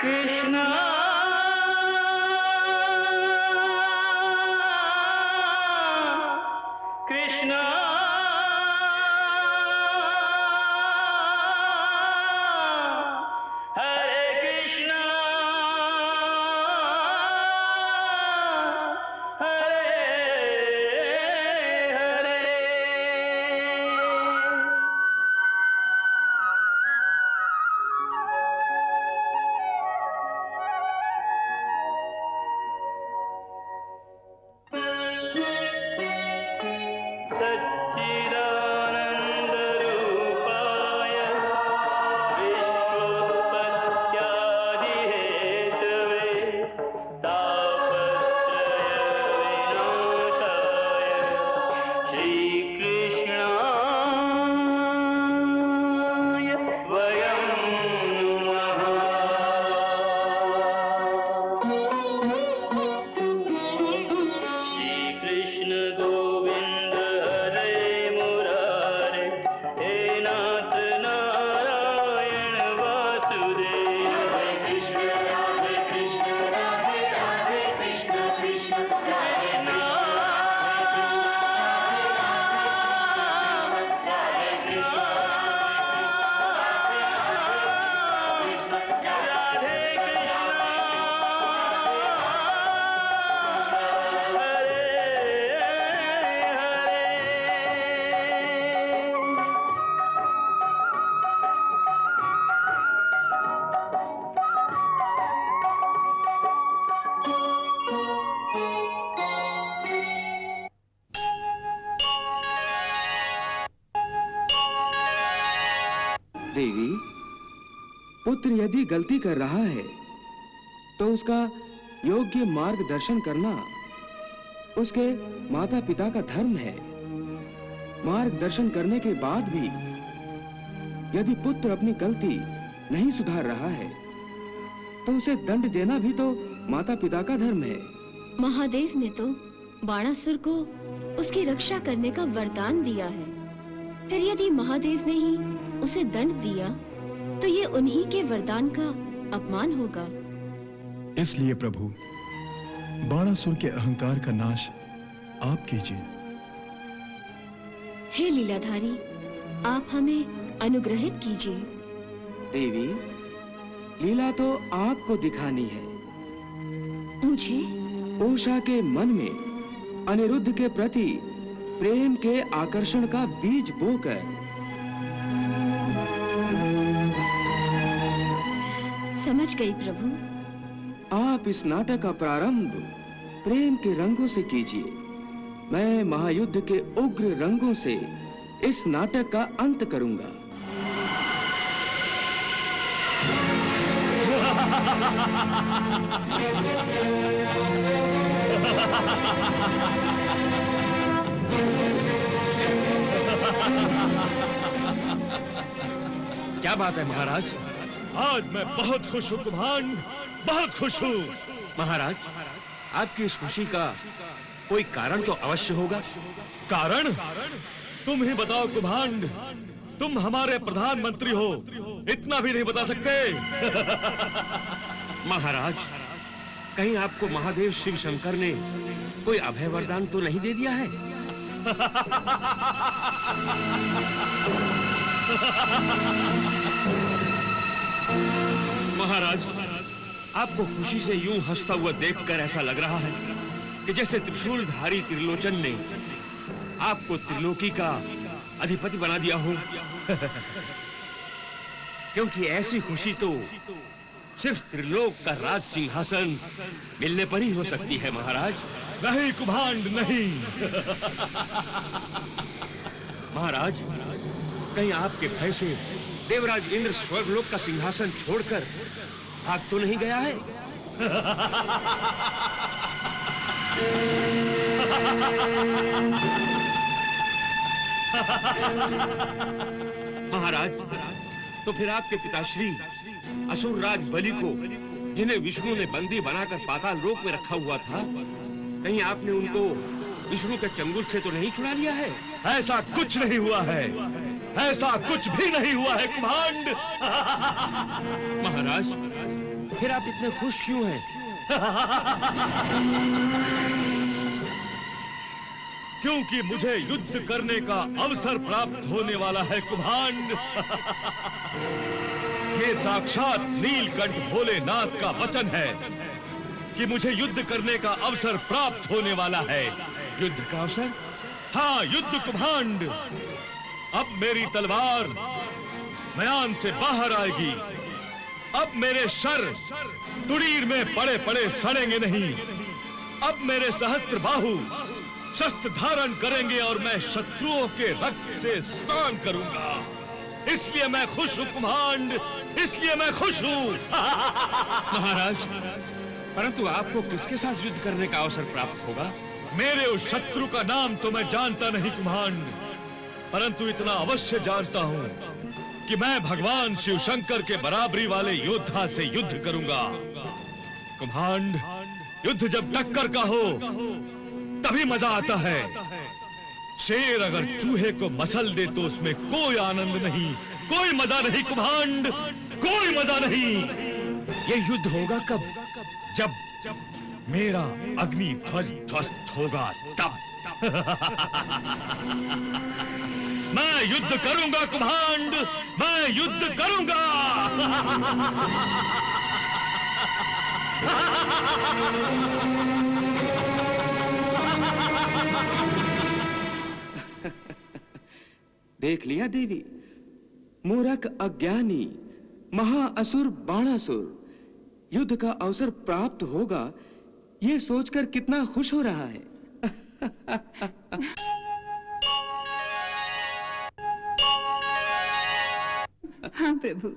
कृष्णा कृष्णा हरे कृष्णा हरे हरे। सच्चिदानन्दरूपाय विश्वोत्पत्त्यादिहेतवे तापत्रयविनाशाय श्रीकृष्णाय वयं नमः। श्रीकृष्ण गोविंद हरे मुरारे, हे नाथ नारायण वासुदेव। हरे कृष्ण राधे राधे कृष्ण कृष्ण हरे देवी, पुत्र यदि गलती कर रहा है तो उसका योग्य मार्गदर्शन करना उसके माता पिता का धर्म है। मार्गदर्शन करने के बाद भी यदि पुत्र अपनी गलती नहीं सुधार रहा है तो उसे दंड देना भी तो माता पिता का धर्म है। महादेव ने तो बाणासुर को उसकी रक्षा करने का वरदान दिया है, फिर यदि महादेव ने ही उसे दंड दिया तो ये उन्हीं के वरदान का अपमान होगा। इसलिए प्रभु, बाणासुर के अहंकार का नाश आप कीजिए। हे लीलाधारी, आप हमें अनुग्रहित कीजिए। देवी, लीला तो आपको दिखानी है। मुझे? उषा के मन में अनिरुद्ध के प्रति प्रेम के आकर्षण का बीज बोकर। समझ गई प्रभु। आप इस नाटक का प्रारंभ प्रेम के रंगों से कीजिए। मैं महायुद्ध के उग्र रंगों से इस नाटक का अंत करूंगा। क्या बात है महाराज? आज मैं बहुत खुश हूँ कुभांड, बहुत खुश हूँ। महाराज, आपकी इस खुशी का कोई कारण तो अवश्य होगा। कारण? तुम ही बताओ कुभांड, तुम हमारे प्रधानमंत्री हो, इतना भी नहीं बता सकते? महाराज, कहीं आपको महादेव शिव शंकर ने कोई अभय वरदान तो नहीं दे दिया है? महाराज, आपको खुशी से यूं हंसता हुआ देखकर ऐसा लग रहा है कि जैसे त्रिशूलधारी त्रिलोचन ने आपको त्रिलोकी का अधिपति बना दिया हो। क्योंकि ऐसी खुशी तो सिर्फ त्रिलोक का राज सिंहासन मिलने पर ही हो सकती है महाराज। नहीं कुभांड, नहीं। महाराज, कहीं आपके भय से देवराज इंद्र स्वर्गलोक का सिंहासन छोड़कर भाग तो नहीं गया है? महाराज, तो फिर आपके पिताश्री असुर राज बलि को, जिन्हें विष्णु ने बंदी बनाकर पाताल लोक में रखा हुआ था, कहीं आपने उनको विष्णु के चंगुल से तो नहीं छुड़ा लिया है? ऐसा कुछ नहीं हुआ है, ऐसा कुछ भी नहीं हुआ है कुभांड। महाराज, फिर आप इतने खुश क्यों हैं? क्योंकि मुझे युद्ध करने का अवसर प्राप्त होने वाला है कुभांड। ये साक्षात नीलकंठ भोलेनाथ का वचन है कि मुझे युद्ध करने का अवसर प्राप्त होने वाला है। युद्ध का अवसर? हाँ, युद्ध कुभांड। अब मेरी तलवार म्यान से बाहर आएगी। अब मेरे शर तुड़ीर में पड़े पड़े सड़ेंगे नहीं। अब मेरे सहस्त्र बाहु शस्त्र धारण करेंगे और मैं शत्रुओं के रक्त से स्नान करूंगा। इसलिए मैं खुश हूं कुभांड, इसलिए मैं खुश हूं। महाराज, परंतु आपको किसके साथ युद्ध करने का अवसर प्राप्त होगा? मेरे उस शत्रु का नाम तो मैं जानता नहीं कुभांड, परंतु इतना अवश्य जानता हूं कि मैं भगवान शिव शंकर के बराबरी वाले योद्धा से युद्ध करूंगा। कुभांड, युद्ध जब टक्कर का हो तभी मजा आता है। शेर अगर चूहे को मसल दे तो उसमें कोई आनंद नहीं, कोई मजा नहीं कुभांड, कोई मजा नहीं। ये युद्ध होगा कब? जब मेरा अग्नि ध्वज ध्वस्त होगा तब। मैं युद्ध करूंगा कुभांड, मैं युद्ध करूंगा। देख लिया देवी, मूर्ख अज्ञानी महाअसुर बाणासुर युद्ध का अवसर प्राप्त होगा, ये सोचकर कितना खुश हो रहा है। हाँ प्रभु,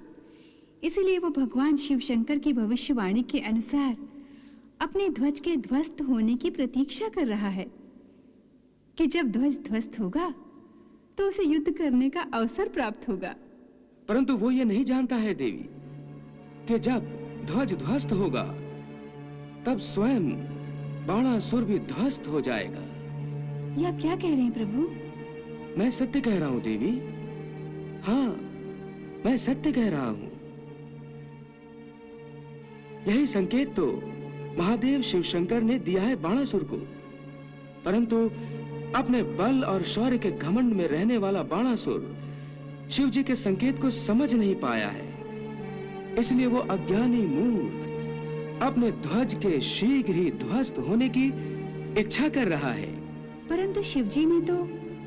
इसीलिए वो भगवान शिव शंकर की भविष्यवाणी के अनुसार अपने ध्वज के ध्वस्त होने की प्रतीक्षा कर रहा है कि जब ध्वज ध्वस्त होगा तो उसे युद्ध करने का अवसर प्राप्त होगा। परंतु वो ये नहीं जानता है देवी कि जब ध्वज ध्वस्त होगा तब स्वयं बाणासुर भी ध्वस्त हो जाएगा। ये आप क्या कह रहे हैं प्रभु? मैं सत्य कह रहा हूं देवी, हाँ मैं सत्य कह रहा हूं। यही संकेत तो महादेव शिव शंकर ने दिया है बाणासुर को, परंतु अपने बल और शौर्य के घमंड में रहने वाला बाणासुर शिव जी के संकेत को समझ नहीं पाया है। इसलिए वो अज्ञानी मूर्ख अपने ध्वज के शीघ्र ही ध्वस्त होने की इच्छा कर रहा है। परंतु शिव जी ने तो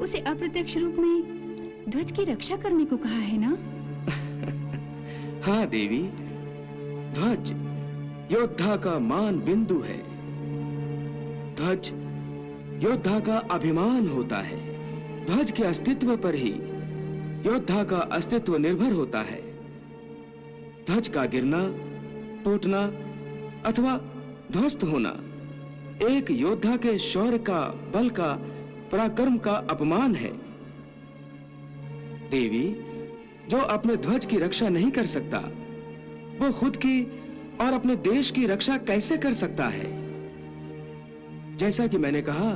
उसे अप्रत्यक्ष रूप में ध्वज की रक्षा करने को कहा है ना? हाँ देवी, ध्वज योद्धा का मान बिंदु है। ध्वज योद्धा का अभिमान होता है। ध्वज के अस्तित्व पर ही योद्धा का अस्तित्व निर्भर होता है। ध्वज का गिरना, टूटना अथवा ध्वस्त होना एक योद्धा के शौर्य का, बल का, पराक्रम का अपमान है। देवी, जो अपने ध्वज की रक्षा नहीं कर सकता, वो खुद की और अपने देश की रक्षा कैसे कर सकता है? जैसा कि मैंने कहा,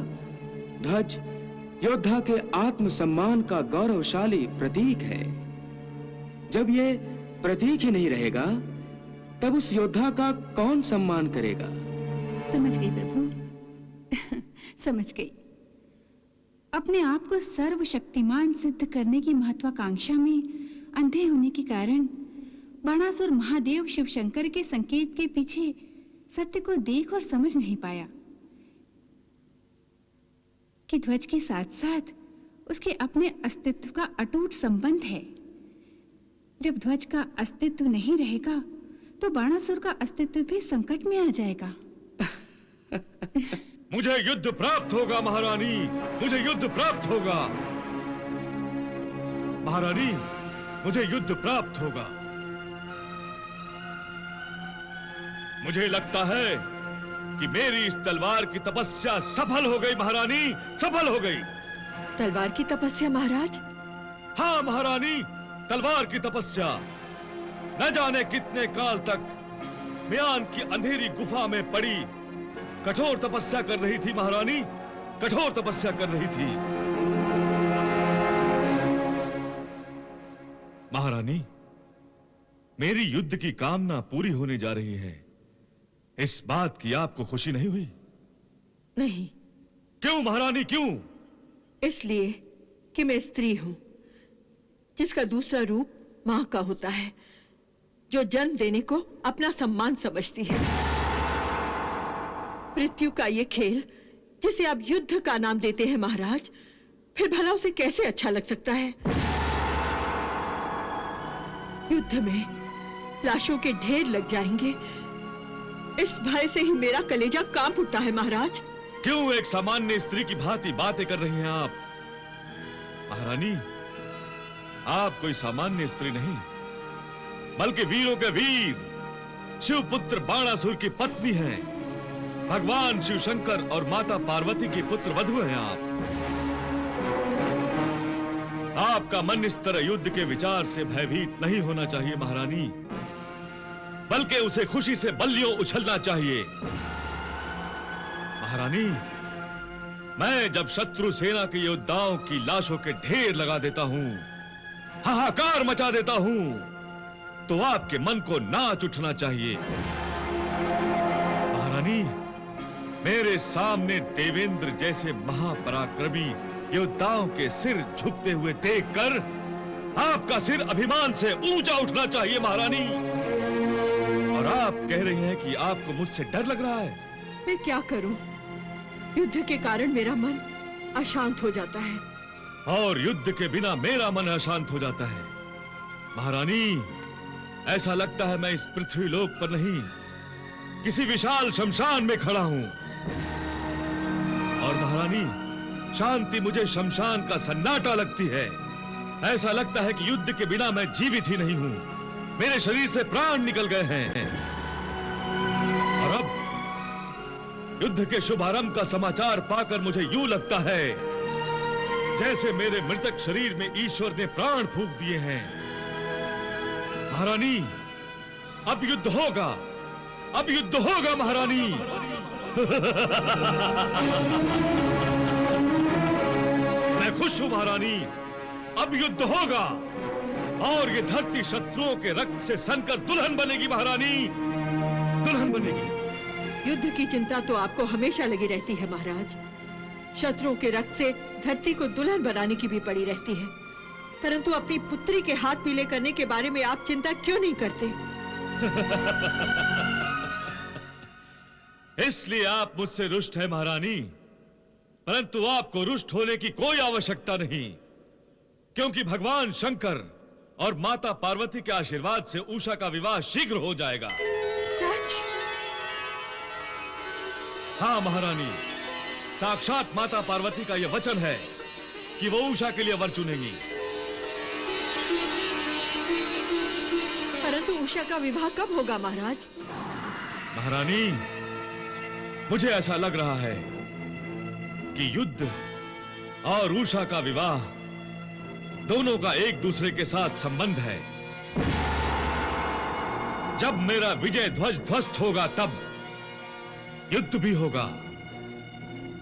ध्वज योद्धा के आत्मसम्मान का गौरवशाली प्रतीक है। जब ये प्रतीक ही नहीं रहेगा, तब उस योद्धा का कौन सम्मान करेगा? समझ गई प्रभु, समझ गई। अपने आप को सर्वशक्तिमान सिद्ध करने की महत्वाकांक्षा में अंधे होने के कारण बाणासुर महादेव शिव शंकर के संकेत के पीछे सत्य को देख और समझ नहीं पाया कि ध्वज के साथ साथ उसके अपने अस्तित्व का अटूट संबंध है। जब ध्वज का अस्तित्व नहीं रहेगा तो बाणासुर का अस्तित्व भी संकट में आ जाएगा। मुझे युद्ध प्राप्त होगा महारानी, मुझे युद्ध प्राप्त होगा महारानी, मुझे युद्ध प्राप्त होगा। मुझे लगता है कि मेरी इस तलवार की तपस्या सफल हो गई महारानी, सफल हो गई। तलवार की तपस्या महाराज? हाँ महारानी, तलवार की तपस्या। न जाने कितने काल तक म्यान की अंधेरी गुफा में पड़ी कठोर तपस्या कर रही थी महारानी, कठोर तपस्या कर रही थी। महारानी, मेरी युद्ध की कामना पूरी होने जा रही है, इस बात की आपको खुशी नहीं हुई? नहीं। क्यों महारानी, क्यों? इसलिए कि मैं स्त्री हूं, जिसका दूसरा रूप मां का होता है, जो जन्म देने को अपना सम्मान समझती है। मृत्यु का ये खेल, जिसे आप युद्ध का नाम देते हैं महाराज, फिर भला उसे कैसे अच्छा लग सकता है? युद्ध में लाशों के ढेर लग जाएंगे, इस भय से ही मेरा कलेजा कांप उठता है महाराज। क्यों एक सामान्य स्त्री की भांति बातें कर रही हैं आप? महारानी, आप कोई सामान्य स्त्री नहीं, बल्कि वीरों के वीर शिवपुत्र बाणासुर की पत्नी हैं। भगवान शिव शंकर और माता पार्वती की पुत्र वधू हैं आप। आपका मन इस तरह युद्ध के विचार से भयभीत नहीं होना चाहिए महारानी, बल्कि उसे खुशी से बल्लियों उछलना चाहिए। महारानी, मैं जब शत्रु सेना के योद्धाओं की लाशों के ढेर लगा देता हूं, हाहाकार मचा देता हूं, तो आपके मन को नाच उठना चाहिए। महारानी, मेरे सामने देवेंद्र जैसे महापराक्रमी योद्धाओं के सिर झुकते हुए देखकर आपका सिर अभिमान से ऊंचा उठना चाहिए महारानी। और आप कह रही हैं कि आपको मुझसे डर लग रहा है। मैं क्या करूं? युद्ध के कारण मेरा मन अशांत हो जाता है। और युद्ध के बिना मेरा मन अशांत हो जाता है। महारानी, ऐसा लगता है मैं इस पृथ्वी लोक पर नहीं, किसी विशाल शमशान में खड़ा हूं। और महारानी, शांति मुझे शमशान का सन्नाटा लगती है। ऐसा लगता है कि युद्ध के बिना मैं जीवित ही नहीं हूं, मेरे शरीर से प्राण निकल गए हैं। और अब युद्ध के शुभारंभ का समाचार पाकर मुझे यूं लगता है जैसे मेरे मृतक शरीर में ईश्वर ने प्राण फूंक दिए हैं। महारानी, अब युद्ध होगा, अब युद्ध होगा महारानी। मैं खुश हूं महारानी, अब युद्ध होगा और ये धरती शत्रुओं के रक्त से सनकर दुल्हन बनेगी महारानी, दुल्हन बनेगी। युद्ध की चिंता तो आपको हमेशा लगी रहती है महाराज। शत्रुओं के रक्त से धरती को दुल्हन बनाने की भी पड़ी रहती है, परंतु अपनी पुत्री के हाथ पीले करने के बारे में आप चिंता क्यों नहीं करते? इसलिए आप मुझसे रुष्ट हैं महारानी, परंतु आपको रुष्ट होने की कोई आवश्यकता नहीं, क्योंकि भगवान शंकर और माता पार्वती के आशीर्वाद से उषा का विवाह शीघ्र हो जाएगा। सच? हाँ महारानी, साक्षात माता पार्वती का यह वचन है कि वो उषा के लिए वर चुनेंगी। परंतु उषा का विवाह कब होगा महाराज? महारानी, मुझे ऐसा लग रहा है कि युद्ध और उषा का विवाह दोनों का एक दूसरे के साथ संबंध है। जब मेरा विजय ध्वज ध्वस्त होगा तब युद्ध भी होगा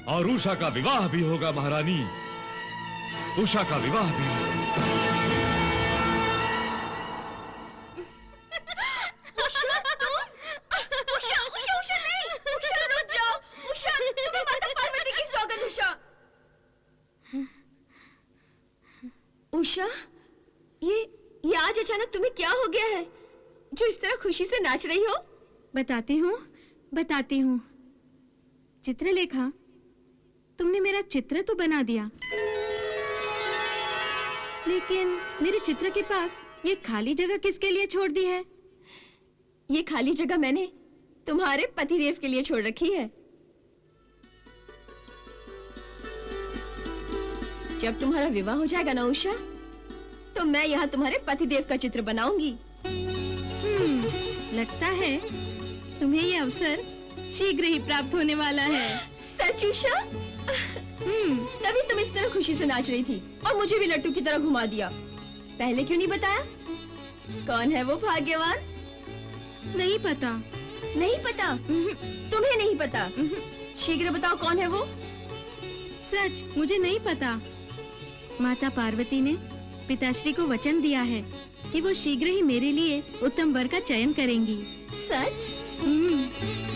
और उषा का विवाह भी होगा महारानी, उषा का विवाह भी होगा। उषा, उषा नहीं! उषा रुक जाओ! उषा, तुम्हें माता पार्वती की सौगंध उषा! उषा, ये आज अचानक तुम्हें क्या हो गया है, जो इस तरह खुशी से नाच रही हो? बताती हूँ। चित्रलेखा, तुमने मेरा चित्र तो बना दिया, लेकिन मेरे चित्र के पास ये खाली जगह किसके लिए छोड़ दी है? ये खाली जगह मैंने तुम्हारे पतिदेव के लिए छोड़ रखी है। जब तुम्हारा विवाह हो जाएगा ना उषा, तो मैं यहाँ तुम्हारे पतिदेव का चित्र बनाऊंगी। लगता है तुम्हें ये अवसर शीघ्र ही प्राप्त होने वाला है। सच उषा? तभी तुम इस तरह खुशी से नाच रही थी और मुझे भी लट्टू की तरह घुमा दिया। पहले क्यों नहीं बताया? कौन है वो भाग्यवान? नहीं पता। नहीं पता? तुम्हें नहीं पता? शीघ्र बताओ कौन है वो? सच, मुझे नहीं पता। माता पार्वती ने पिताश्री को वचन दिया है कि वो शीघ्र ही मेरे लिए उत्तम वर का चयन करेंगी। सच?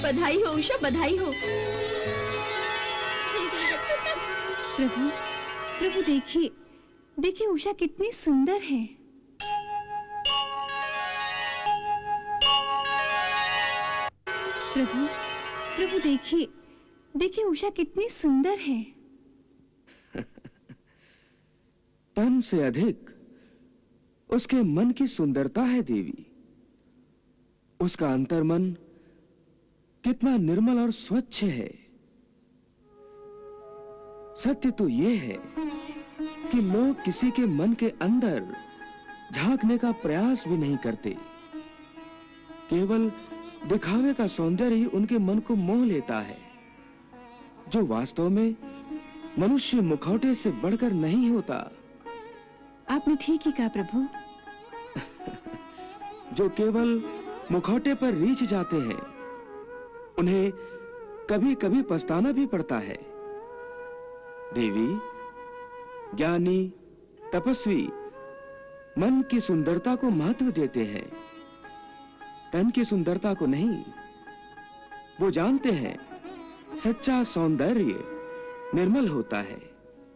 बधाई हो उषा, बधाई हो। प्रभु, प्रभु देखिए, देखिए उषा कितनी सुंदर है। प्रभु, प्रभु देखिए, देखिए उषा कितनी सुंदर है। तन से अधिक उसके मन की सुंदरता है देवी। उसका अंतर्मन कितना निर्मल और स्वच्छ है। सत्य तो यह है कि लोग किसी के मन के अंदर झांकने का प्रयास भी नहीं करते। केवल दिखावे का सौंदर्य ही उनके मन को मोह लेता है, जो वास्तव में मनुष्य मुखौटे से बढ़कर नहीं होता। आपने ठीक ही कहा प्रभु। जो केवल मुखौटे पर रीछ जाते हैं, उन्हें कभी-कभी पछताना भी पड़ता है। देवी, ज्ञानी, तपस्वी मन की सुंदरता को महत्व देते हैं, तन की सुंदरता को नहीं। वो जानते हैं सच्चा सौंदर्य निर्मल होता है,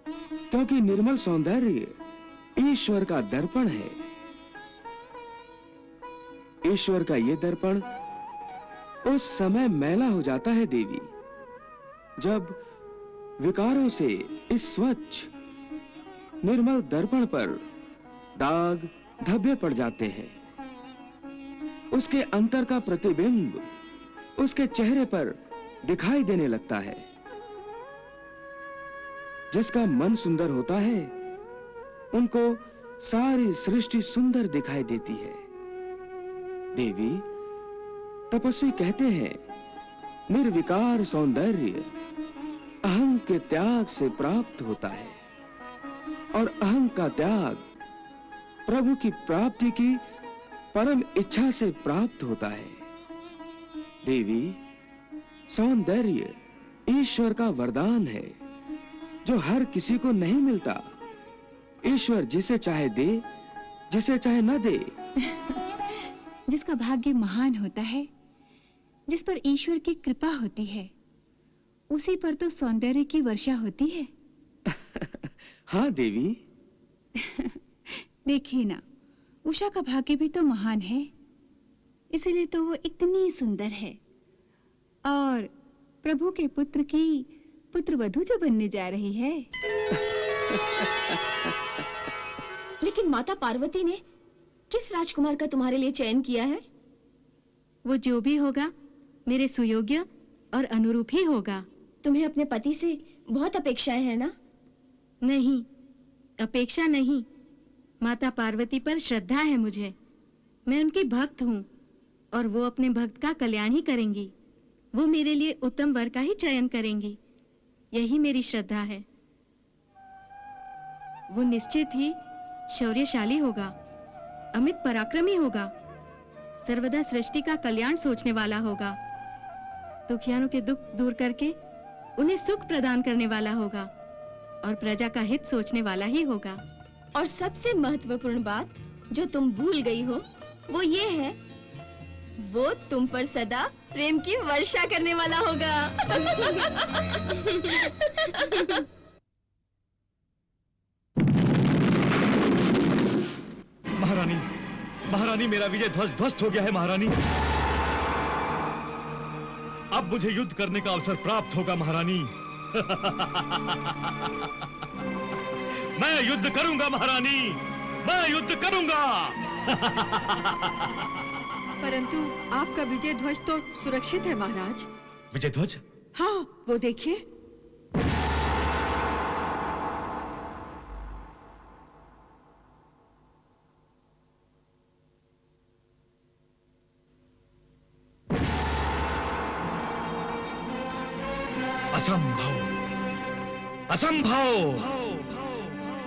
क्योंकि निर्मल सौंदर्य ईश्वर का दर्पण है। ईश्वर का ये दर्पण उस समय मैला हो जाता है देवी, जब विकारों से इस स्वच्छ निर्मल दर्पण पर दाग धब्बे पड़ जाते हैं। उसके अंतर का प्रतिबिंब उसके चेहरे पर दिखाई देने लगता है। जिसका मन सुंदर होता है, उनको सारी सृष्टि सुंदर दिखाई देती है। देवी, तपस्वी कहते हैं, निर्विकार सौंदर्य अहं के त्याग से प्राप्त होता है, और अहं का त्याग प्रभु की प्राप्ति की परम इच्छा से प्राप्त होता है। देवी, सौंदर्य ईश्वर का वरदान है, जो हर किसी को नहीं मिलता। ईश्वर जिसे चाहे दे, जिसे चाहे न दे। जिसका भाग्य महान होता है, जिस पर ईश्वर की कृपा होती है, उसी पर तो सौंदर्य की वर्षा होती है। हाँ देवी। देखिए ना, उषा का भाग्य भी तो महान है, इसीलिए तो वो इतनी सुंदर है। और प्रभु के पुत्र की पुत्रवधू जो बनने जा रही है। लेकिन माता पार्वती ने किस राजकुमार का तुम्हारे लिए चयन किया है? वो जो भी होगा मेरे सुयोग्य और अनुरूप ही होगा। तुम्हें अपने पति से बहुत अपेक्षाएं हैं ना? नहीं, अपेक्षा नहीं, माता पार्वती पर श्रद्धा है मुझे। मैं उनकी भक्त हूँ और वो अपने भक्त का कल्याण ही करेंगी। वो मेरे लिए उत्तम वर का ही चयन करेंगी, यही मेरी श्रद्धा है। वो निश्चित ही शौर्यशाली होगा, अमित पराक्रमी होगा, सर्वदा सृष्टि का कल्याण सोचने वाला होगा, दुखियानों के दुख दूर करके उन्हें सुख प्रदान करने वाला होगा और प्रजा का हित सोचने वाला ही होगा। और सबसे महत्वपूर्ण बात जो तुम भूल गई हो, वो ये है, वो तुम पर सदा प्रेम की वर्षा करने वाला होगा। महारानी, महारानी, मेरा विजय ध्वज ध्वस्त हो गया है महारानी। अब मुझे युद्ध करने का अवसर प्राप्त होगा महारानी। मैं युद्ध करूंगा महारानी, मैं युद्ध करूंगा। परंतु आपका विजय ध्वज तो सुरक्षित है महाराज। विजय ध्वज? हाँ, वो देखिए। असंभव, असंभव!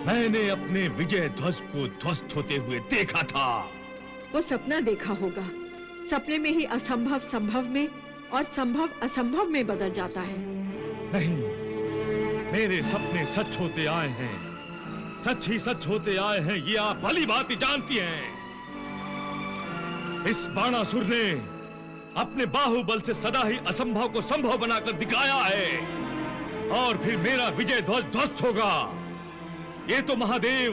मैंने अपने विजय ध्वज को ध्वस्त होते हुए देखा था। वो सपना देखा होगा। सपने में ही असंभव संभव में और संभव असंभव में बदल जाता है। नहीं, मेरे सपने सच होते आए हैं, सच ही सच होते आए हैं, ये आप भली भांति जानती हैं। इस बाणासुर ने अपने बाहुबल से सदा ही असंभव को संभव बनाकर दिखाया है और फिर मेरा विजय ध्वज ध्वस्त होगा। ये तो महादेव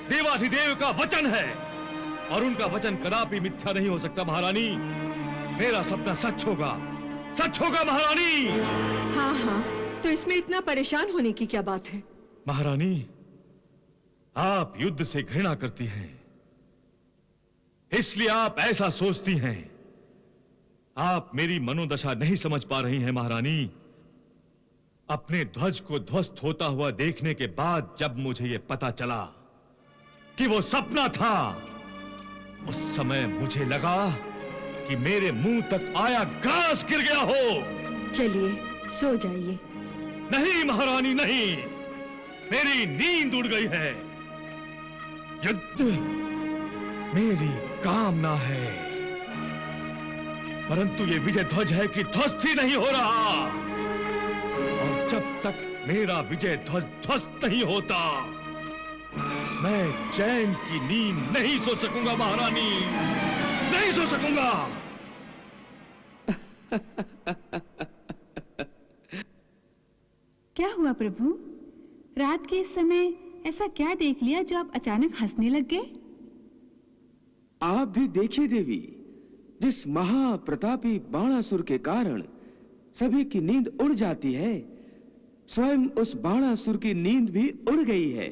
देवाधिदेव का वचन है और उनका वचन कदापि मिथ्या नहीं हो सकता महारानी। मेरा सपना सच होगा महारानी। हाँ हाँ, तो इसमें इतना परेशान होने की क्या बात है? महारानी, आप युद्ध से घृणा करती हैं, इसलिए आप ऐसा सोचती हैं। आप मेरी मनोदशा नहीं समझ पा रही हैं महारानी। अपने ध्वज को ध्वस्त होता हुआ देखने के बाद जब मुझे यह पता चला कि वो सपना था, उस समय मुझे लगा कि मेरे मुंह तक आया घास गिर गया हो। चलिए सो जाइए। नहीं महारानी नहीं, मेरी नींद उड़ गई है। युद्ध मेरी कामना है, परंतु ये विजय ध्वज है कि ध्वस्त ही नहीं हो रहा। और जब तक मेरा विजय ध्वज ध्वस्त नहीं होता, मैं चैन की नींद नहीं सो सकूंगा महारानी, नहीं सो सकूंगा। क्या हुआ प्रभु? रात के इस समय ऐसा क्या देख लिया जो आप अचानक हंसने लग गए? आप भी देखिए देवी, जिस महाप्रतापी बाणासुर के कारण सभी की नींद उड़ जाती है, स्वयं उस बाणासुर की नींद भी उड़ गई है।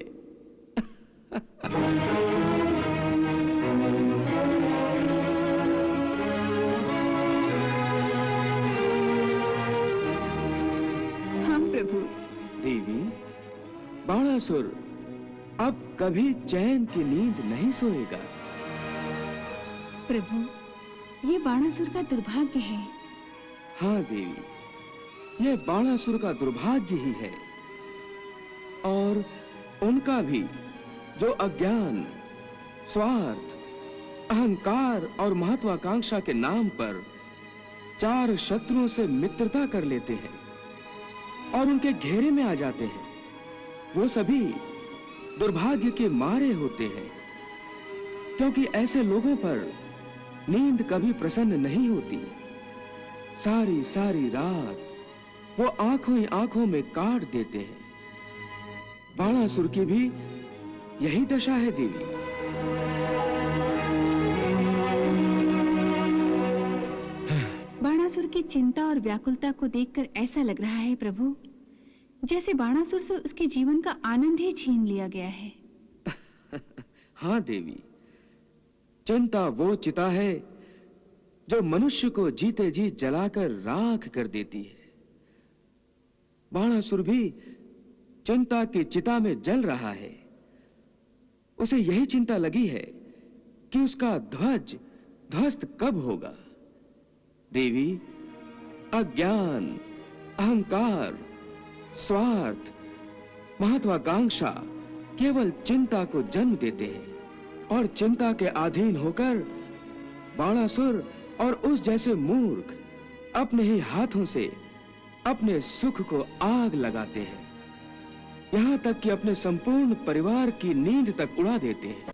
हाँ प्रभु। देवी, बाणासुर अब कभी चैन की नींद नहीं सोएगा। प्रभु, ये बाणासुर का दुर्भाग्य है। हाँ देवी, यह बाणासुर का दुर्भाग्य ही है, और उनका भी, जो अज्ञान, स्वार्थ, अहंकार और महत्वाकांक्षा के नाम पर 4 शत्रुओं से मित्रता कर लेते हैं और उनके घेरे में आ जाते हैं। वो सभी दुर्भाग्य के मारे होते हैं, क्योंकि ऐसे लोगों पर नींद कभी प्रसन्न नहीं होती। सारी सारी रात वो आंखों ही आंखों में काट देते हैं। बाणासुर की भी यही दशा है देवी। बाणासुर की चिंता और व्याकुलता को देखकर ऐसा लग रहा है प्रभु, जैसे बाणासुर से उसके जीवन का आनंद ही छीन लिया गया है। हाँ देवी, चिंता वो चिता है जो मनुष्य को जीते जी जलाकर राख कर देती है। बाणासुर भी चिंता की चिता में जल रहा है। उसे यही चिंता लगी है कि उसका ध्वज ध्वस्त कब होगा। देवी, अज्ञान, अहंकार, स्वार्थ, महत्वाकांक्षा केवल चिंता को जन्म देते हैं, और चिंता के अधीन होकर बाणासुर और उस जैसे मूर्ख अपने ही हाथों से अपने सुख को आग लगाते हैं, यहां तक कि अपने संपूर्ण परिवार की नींद तक उड़ा देते हैं।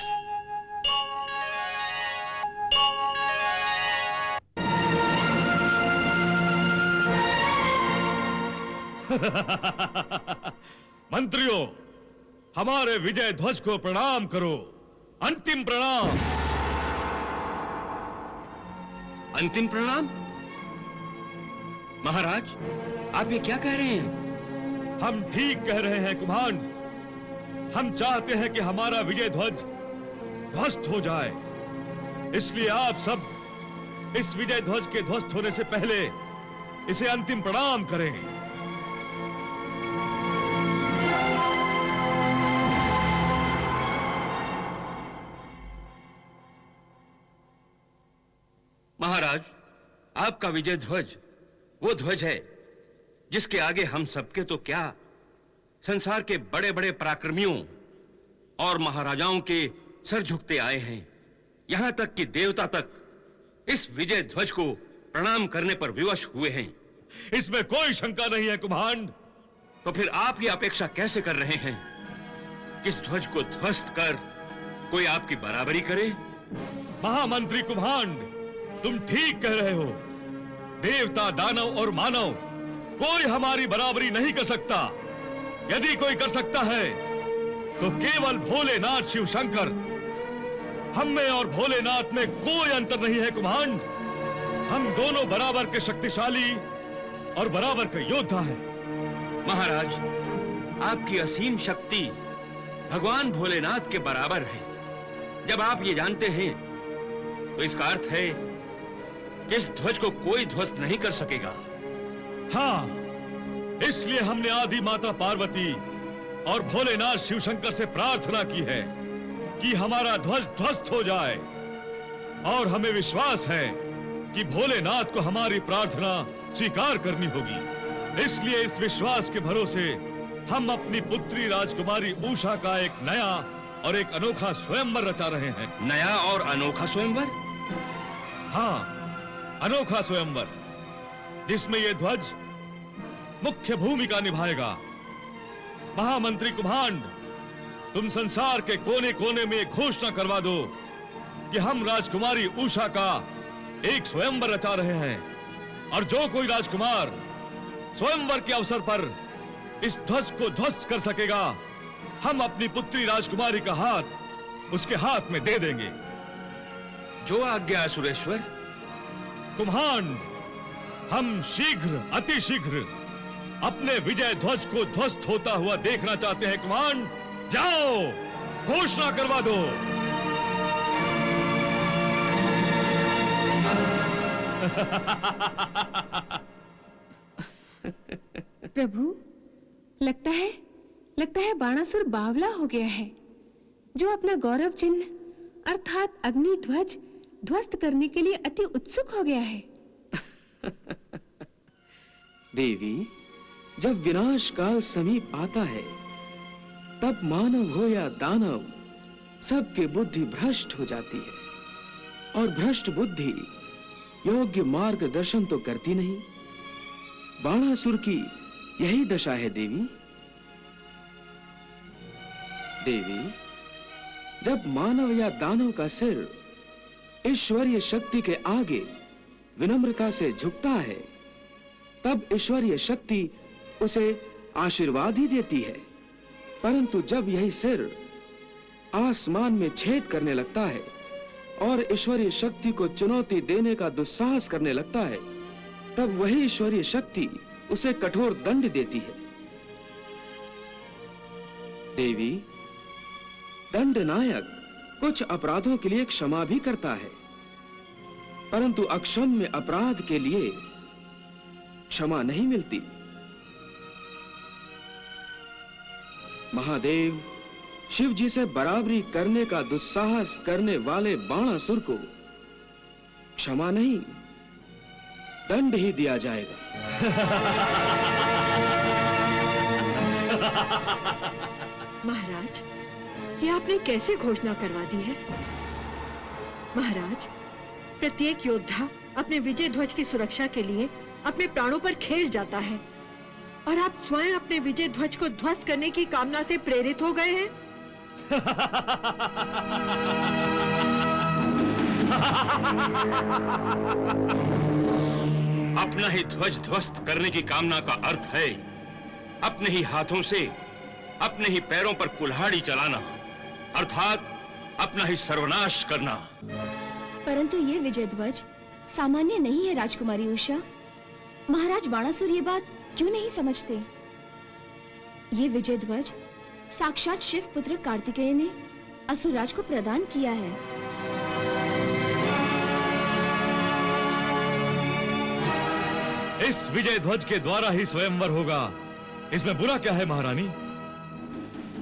मंत्रियों, हमारे विजय ध्वज को प्रणाम करो, अंतिम प्रणाम। अंतिम प्रणाम? महाराज, आप ये क्या कह रहे हैं? हम ठीक कह रहे हैं कुमांड। हम चाहते हैं कि हमारा विजय ध्वज ध्वस्त हो जाए, इसलिए आप सब इस विजय ध्वज के ध्वस्त होने से पहले इसे अंतिम प्रणाम करें। महाराज, आपका विजय ध्वज वो ध्वज है जिसके आगे हम सबके तो क्या, संसार के बड़े बड़े पराक्रमियों और महाराजाओं के सर झुकते आए हैं। यहां तक कि देवता तक इस विजय ध्वज को प्रणाम करने पर विवश हुए हैं। इसमें कोई शंका नहीं है कुमांड। तो फिर आप ये अपेक्षा कैसे कर रहे हैं कि इस ध्वज को ध्वस्त कर कोई आपकी बराबरी करे? महामंत्री कुम्हांड, तुम ठीक कह रहे हो। देवता, दानव और मानव कोई हमारी बराबरी नहीं कर सकता। यदि कोई कर सकता है तो केवल भोलेनाथ शिव शंकर। हम में और भोलेनाथ में कोई अंतर नहीं है कुम्हांड। हम दोनों बराबर के शक्तिशाली और बराबर के योद्धा हैं। महाराज, आपकी असीम शक्ति भगवान भोलेनाथ के बराबर है। जब आप ये जानते हैं तो इसका अर्थ है कि इस ध्वज को कोई ध्वस्त नहीं कर सकेगा। हाँ, इसलिए हमने आदि माता पार्वती और भोलेनाथ शिव शंकर से प्रार्थना की है कि हमारा ध्वज ध्वस्त हो जाए। और हमें विश्वास है कि भोलेनाथ को हमारी प्रार्थना स्वीकार करनी होगी। इसलिए इस विश्वास के भरोसे हम अपनी पुत्री राजकुमारी उषा का एक नया और एक अनोखा स्वयंवर रचा रहे हैं। नया और अनोखा स्वयंवर? हाँ, अनोखा स्वयंवर, जिसमें यह ध्वज मुख्य भूमिका निभाएगा। महामंत्री कुम्हांड, तुम संसार के कोने कोने में घोषणा करवा दो कि हम राजकुमारी उषा का एक स्वयंवर रचा रहे हैं, और जो कोई राजकुमार स्वयंवर के अवसर पर इस ध्वज को ध्वस्त कर सकेगा, हम अपनी पुत्री राजकुमारी का हाथ उसके हाथ में दे देंगे। जो आज्ञा सुरेश्वर। कुम्हांड, हम शीघ्र, अति शीघ्र अपने विजय ध्वज को ध्वस्त होता हुआ देखना चाहते हैं। कुम्हांड, जाओ, घोषणा करवा दो। प्रभु, लगता है बाणासुर बावला हो गया है, जो अपना गौरव चिन्ह अर्थात अग्नि ध्वज ध्वस्त करने के लिए अति उत्सुक हो गया है। देवी, जब विनाश काल समीप आता है, तब मानव हो या दानव, सबके बुद्धि भ्रष्ट हो जाती है। और भ्रष्ट बुद्धि योग्य मार्गदर्शन तो करती नहीं। बाणासुर की यही दशा है देवी। देवी, जब मानव या दानव का सिर ईश्वरीय शक्ति के आगे विनम्रता से झुकता है, तब ईश्वरीय शक्ति उसे आशीर्वाद ही देती है। परंतु जब यही सिर आसमान में छेद करने लगता है और ईश्वरीय शक्ति को चुनौती देने का दुस्साहस करने लगता है, तब वही ईश्वरीय शक्ति उसे कठोर दंड देती है। देवी, दंड नायक कुछ अपराधों के लिए क्षमा भी करता है, परंतु अक्षम्य अपराध के लिए क्षमा नहीं मिलती। महादेव शिव जी से बराबरी करने का दुस्साहस करने वाले बाणासुर को क्षमा नहीं, दंड ही दिया जाएगा। महाराज, ये आपने कैसे घोषणा करवा दी है? महाराज, प्रत्येक योद्धा अपने विजय ध्वज की सुरक्षा के लिए अपने प्राणों पर खेल जाता है, और आप स्वयं अपने विजय ध्वज को ध्वस्त करने की कामना से प्रेरित हो गए हैं। अपना ही ध्वज ध्वस्त करने की कामना का अर्थ है अपने ही हाथों से अपने ही पैरों पर कुल्हाड़ी चलाना, अर्थात अपना ही सर्वनाश करना। परंतु ये विजय ध्वज सामान्य नहीं है राजकुमारी उषा। महाराज बाणासुर ये बात क्यों नहीं समझते? ये विजय ध्वज साक्षात शिव पुत्र कार्तिकेय ने असुरराज को प्रदान किया है। इस विजय ध्वज के द्वारा ही स्वयंवर होगा, इसमें बुरा क्या है महारानी?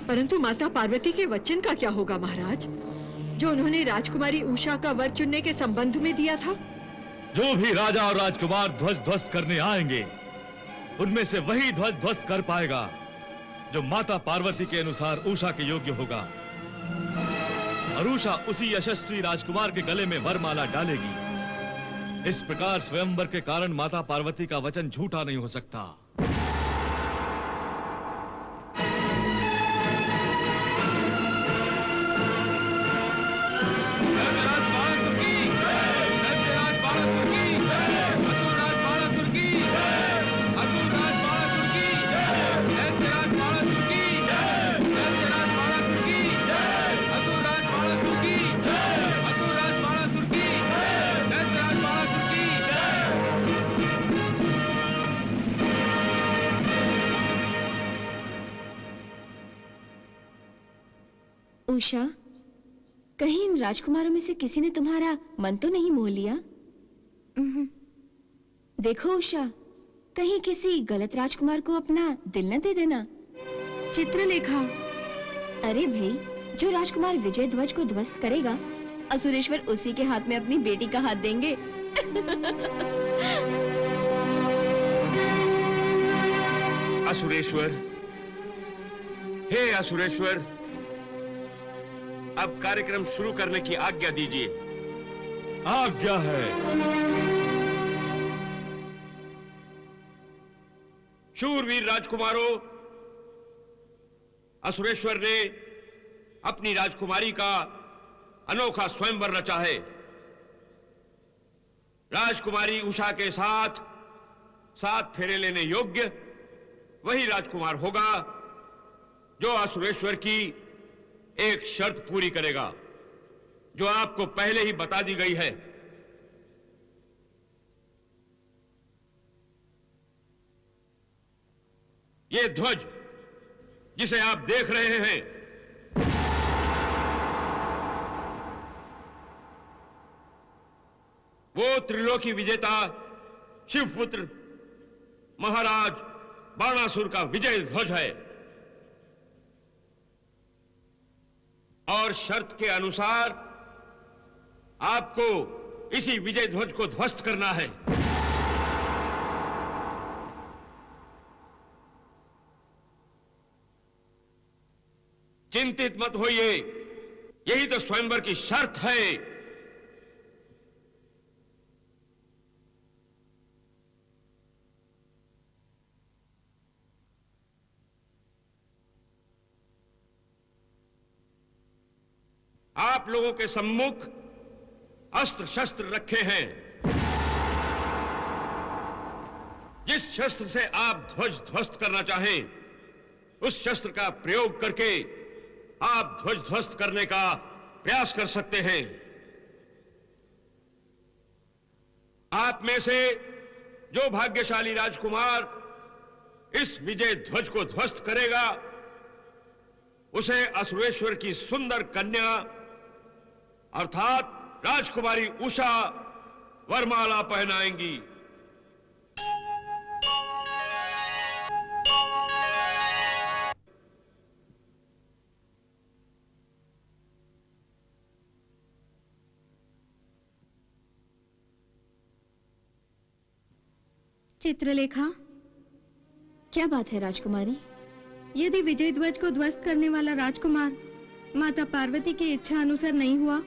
परंतु माता पार्वती के वचन का क्या होगा महाराज, जो उन्होंने राजकुमारी उषा का वर चुनने के संबंध में दिया था? जो भी राजा और राजकुमार ध्वज ध्वस्त करने आएंगे, उनमें से वही ध्वज ध्वस्त कर पाएगा जो माता पार्वती के अनुसार उषा के योग्य होगा। और उषा उसी यशस्वी राजकुमार के गले में वरमाला डालेगी। इस प्रकार स्वयंवर के कारण माता पार्वती का वचन झूठा नहीं हो सकता। उषा, कहीं इन राजकुमारों में से किसी ने तुम्हारा मन तो नहीं मोह लिया? देखो उषा, कहीं किसी गलत राजकुमार को अपना दिल न दे देना। चित्रलेखा, अरे भाई, जो राजकुमार विजय ध्वज को ध्वस्त करेगा, असुरेश्वर उसी के हाथ में अपनी बेटी का हाथ देंगे। असुरेश्वर, हे असुरेश्वर, अब कार्यक्रम शुरू करने की आज्ञा दीजिए। आज्ञा है। शूरवीर राजकुमारों, असुरेश्वर ने अपनी राजकुमारी का अनोखा स्वयंवर रचा है। राजकुमारी उषा के साथ 7 फेरे लेने योग्य वही राजकुमार होगा जो असुरेश्वर की एक शर्त पूरी करेगा, जो आपको पहले ही बता दी गई है। यह ध्वज जिसे आप देख रहे हैं, वो त्रिलोकी विजेता शिवपुत्र महाराज बाणासुर का विजय ध्वज है। और शर्त के अनुसार आपको इसी विजय ध्वज को ध्वस्त करना है। चिंतित मत होइए, यही तो स्वयंवर की शर्त है। आप लोगों के सम्मुख अस्त्र शस्त्र रखे हैं। जिस शस्त्र से आप ध्वज ध्वस्त करना चाहें, उस शस्त्र का प्रयोग करके आप ध्वज ध्वस्त करने का प्रयास कर सकते हैं। आप में से जो भाग्यशाली राजकुमार इस विजय ध्वज को ध्वस्त करेगा, उसे असुरेश्वर की सुंदर कन्या अर्थात राजकुमारी उषा वरमाला पहनाएंगी। चित्रलेखा, क्या बात है राजकुमारी? यदि विजय ध्वज को ध्वस्त करने वाला राजकुमार माता पार्वती की इच्छा अनुसार नहीं हुआ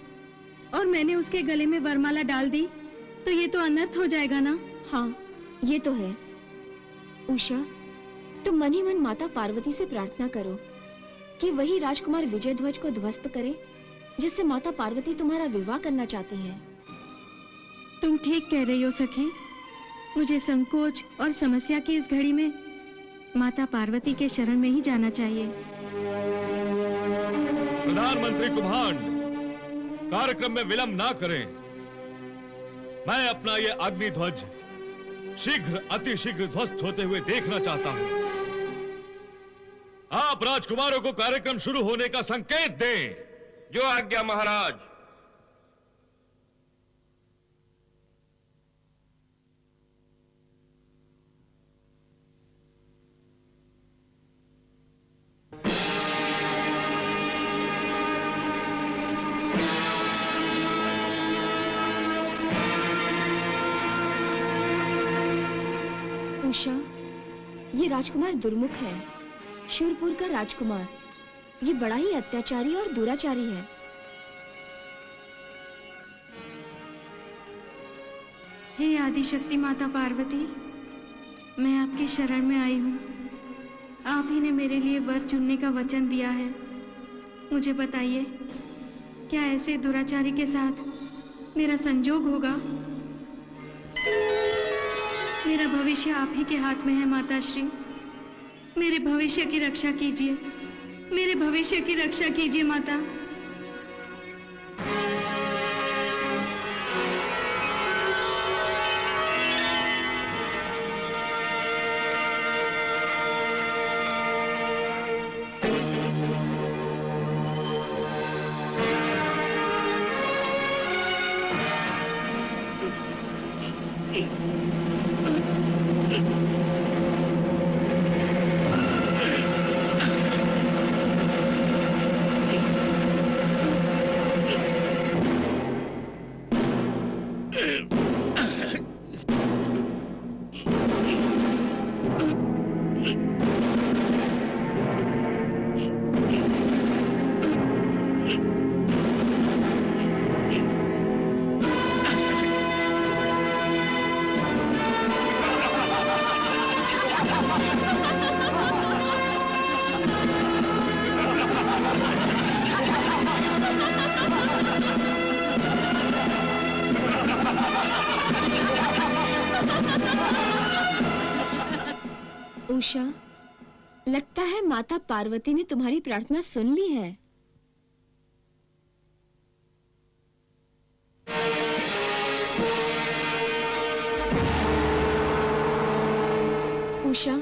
और मैंने उसके गले में वरमाला डाल दी, तो ये तो अनर्थ हो जाएगा ना? हाँ, ये तो है। उषा, तुम मन ही मन माता पार्वती से प्रार्थना करो कि वही राजकुमार विजय ध्वज को ध्वस्त करे जिससे माता पार्वती तुम्हारा विवाह करना चाहती हैं। तुम ठीक कह रही हो सखी। मुझे संकोच और समस्या की इस घड़ी में माता पार्वती के शरण में ही जाना चाहिए। प्रधानमंत्री कुम्हांड, कार्यक्रम में विलंब ना करें। मैं अपना ये अग्नि ध्वज शीघ्र अति शीघ्र ध्वस्त होते हुए देखना चाहता हूं। आप राजकुमारों को कार्यक्रम शुरू होने का संकेत दें। जो आज्ञा महाराज। उषा, ये राजकुमार दुर्मुख है, शूरपुर का राजकुमार। ये बड़ा ही अत्याचारी और दुराचारी है। हे आदिशक्ति माता पार्वती, मैं आपकी शरण में आई हूँ। आप ही ने मेरे लिए वर चुनने का वचन दिया है। मुझे बताइए, क्या ऐसे दुराचारी के साथ मेरा संजोग होगा? मेरा भविष्य आप ही के हाथ में है माता श्री। मेरे भविष्य की रक्षा कीजिए, मेरे भविष्य की रक्षा कीजिए माता। उषा, लगता है माता पार्वती ने तुम्हारी प्रार्थना सुन ली है। उषा,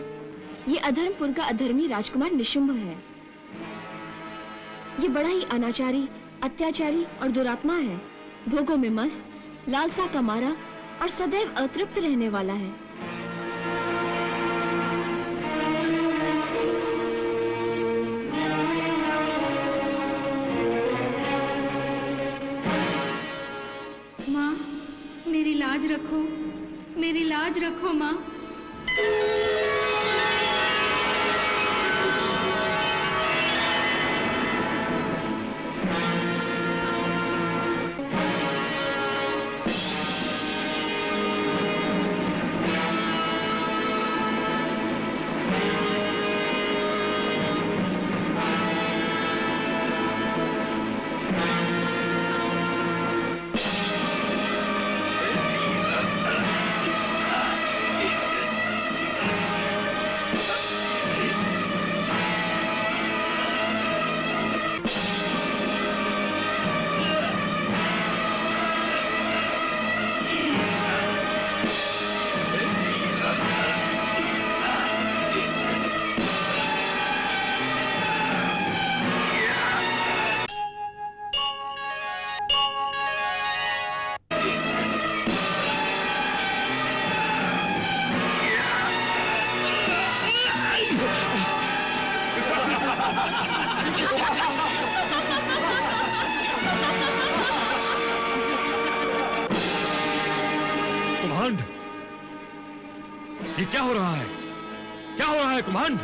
ये अधर्मपुर का अधर्मी राजकुमार निशुंभ है। ये बड़ा ही अनाचारी, अत्याचारी और दुरात्मा है। भोगों में मस्त, लालसा का मारा और सदैव अतृप्त रहने वाला है। माँ, मेरी लाज रखो, मेरी लाज रखो माँ। कुम्हांड, ये क्या हो रहा है? क्या हो रहा है कुम्हांड?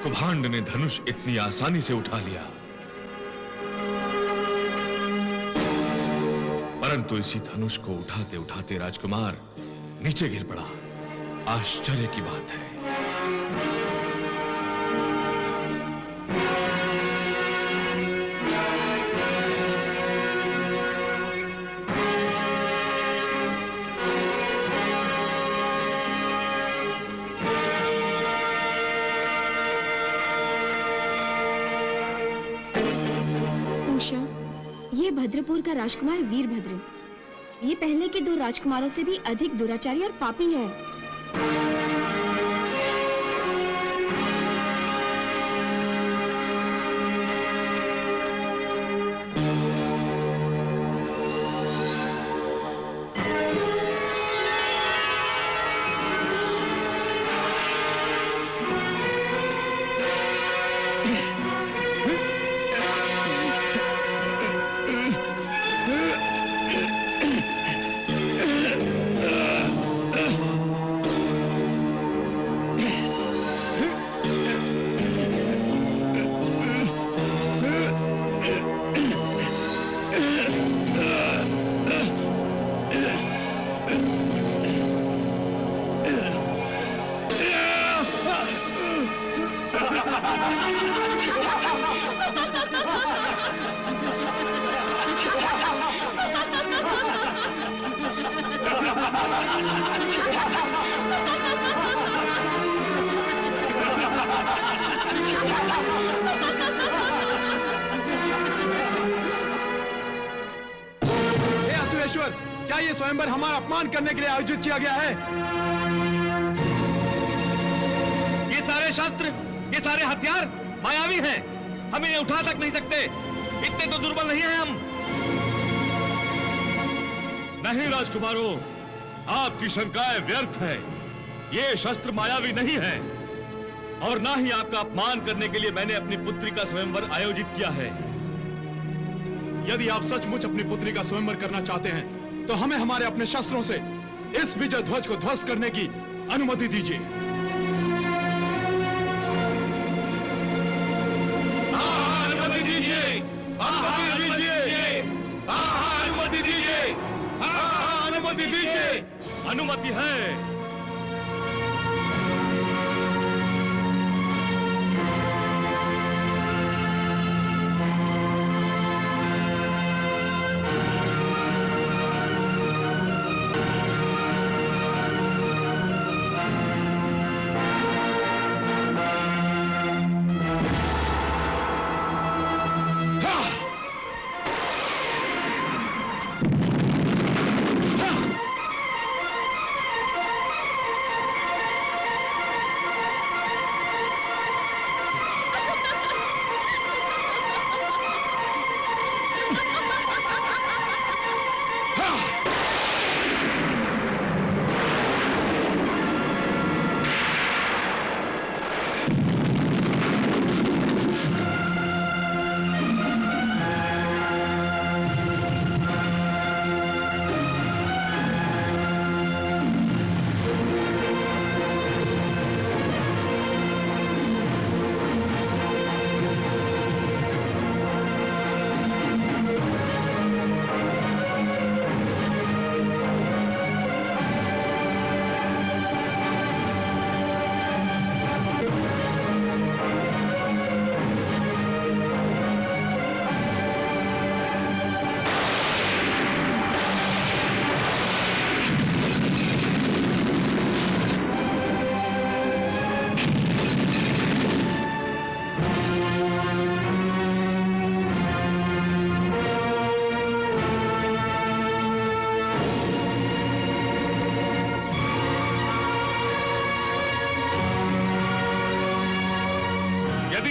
कुम्हांड ने धनुष इतनी आसानी से उठा लिया, परंतु इसी धनुष को उठाते उठाते राजकुमार नीचे गिर पड़ा। आश्चर्य की बात है। उषा, ये भद्रपुर का राजकुमार वीरभद्र, ये पहले के 2 राजकुमारों से भी अधिक दुराचारी और पापी है। हे असुरेश्वर, क्या ये स्वयंवर हमारा अपमान करने के लिए आयोजित किया गया है? ये सारे शस्त्र, ये सारे हथियार मायावी हैं। हम इन्हें उठा तक नहीं सकते। इतने तो दुर्बल नहीं हैं हम। नहीं राजकुमारों, आपकी शंकाएं व्यर्थ है। ये शस्त्र मायावी नहीं है, और ना ही आपका अपमान करने के लिए मैंने अपनी पुत्री का स्वयंवर आयोजित किया है। यदि आप सचमुच अपनी पुत्री का स्वयंवर करना चाहते हैं, तो हमें हमारे अपने शस्त्रों से इस विजय ध्वज को ध्वस्त करने की अनुमति दीजिए। अनुमति दीजिए, अनुमति दीजिए, अनुमति दीजिए, अनुमति अनुमति दीजिए। अनुमति है।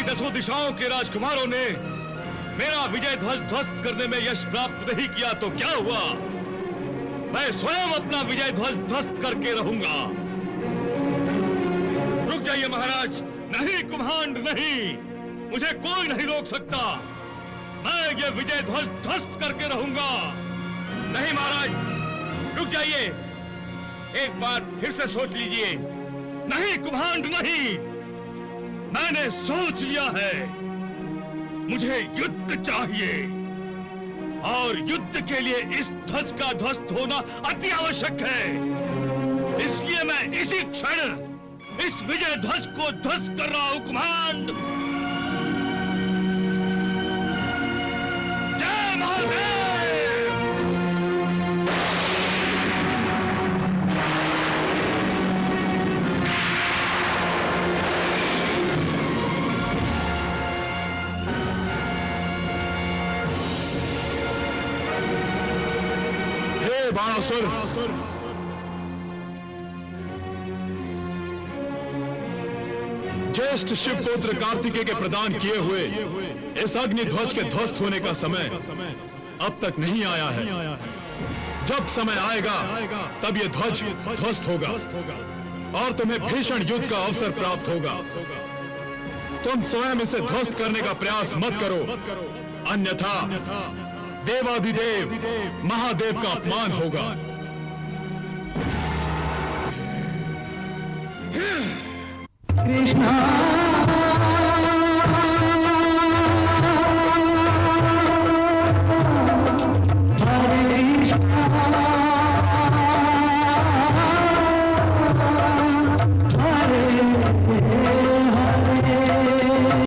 दसों दिशाओं के राजकुमारों ने मेरा विजय ध्वज ध्वस्त करने में यश प्राप्त नहीं किया तो क्या हुआ? मैं स्वयं अपना विजय ध्वज ध्वस्त करके रहूंगा। रुक जाइए महाराज। नहीं कुम्हांड, नहीं, मुझे कोई नहीं रोक सकता। मैं ये विजय ध्वज ध्वस्त करके रहूंगा। नहीं महाराज, रुक जाइए। एक बार फिर से सोच लीजिए। नहीं कुम्हांड, नहीं, मैंने सोच लिया है। मुझे युद्ध चाहिए और युद्ध के लिए इस ध्वज का ध्वस्त होना अति आवश्यक है। इसलिए मैं इसी क्षण इस विजय ध्वज को ध्वस्त कर रहा हूं। कुम्हांड, जय महादेव। बाणासुर, ज्येष्ठ शिव पुत्र कार्तिकेय के प्रदान किए हुए इस अग्नि ध्वज के ध्वस्त होने का समय अब तक नहीं आया है। जब समय आएगा तब यह ध्वज ध्वस्त होगा और तुम्हें भीषण युद्ध का अवसर प्राप्त होगा। तुम स्वयं इसे ध्वस्त करने का प्रयास मत करो, अन्यथा देवाधिदेव महादेव का अपमान होगा। कृष्णा